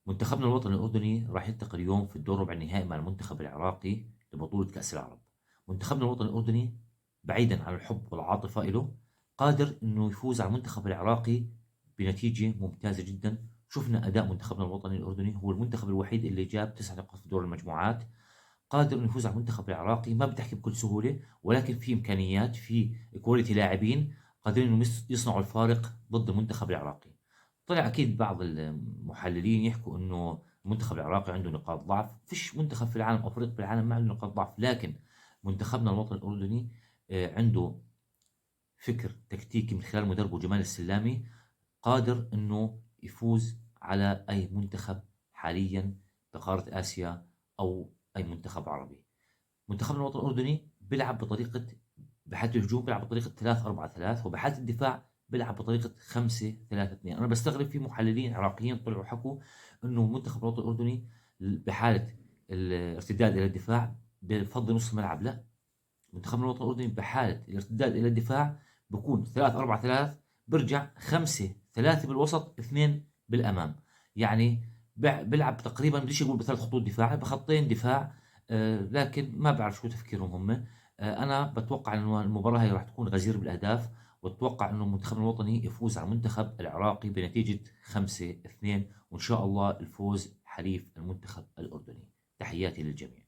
منتخبنا الوطني الأردني راح يلتقي اليوم في الدور ربع النهائي مع المنتخب العراقي لبطولة كأس العرب. منتخبنا الوطني الأردني بعيدا عن الحب والعاطفة له قادر إنه يفوز على المنتخب العراقي بنتيجة ممتازة جدا. شفنا أداء منتخبنا الوطني الأردني، هو المنتخب الوحيد اللي جاب 9 نقاط في دور المجموعات، قادر انه يفوز على المنتخب العراقي. ما بتحكي بكل سهوله، ولكن في امكانيات، في كواليتي لاعبين قادرين انهم يصنعوا الفارق ضد المنتخب العراقي. طلع اكيد بعض المحللين يحكوا انه المنتخب العراقي عنده نقاط ضعف. فيش منتخب في العالم او فريق في العالم ما عنده نقاط ضعف، لكن منتخبنا الوطني الاردني عنده فكر تكتيكي من خلال مدربه جمال السلامي، قادر انه يفوز على اي منتخب حاليا بقارة اسيا او اي منتخب عربي. منتخبنا الوطني الأردني بيلعب بطريقة، بحالة الهجوم بيلعب بطريقة 3-4-3، وبحالة الدفاع بيلعب بطريقة 5-3-2. أنا بستغرب في محللين عراقيين طلعوا حكوا إنه منتخب الوطني الأردني بحالة الارتداد إلى الدفاع بفضل نص الملعب. لا، منتخبنا الوطني الأردني بحالة الارتداد إلى الدفاع بكون 3-4-3، برجع 5-3 بالوسط، 2 بالأمام. يعني بيلعب تقريبا، بديش أقول بثلاث خطوط دفاع، بخطين دفاع. لكن ما بعرف شو تفكيرهم هم. أنا بتوقع إنه المباراة هي راح تكون غزيرة بالأهداف، وأتوقع إنه المنتخب الوطني يفوز على المنتخب العراقي بنتيجة 5-2، وإن شاء الله الفوز حليف المنتخب الأردني. تحياتي للجميع.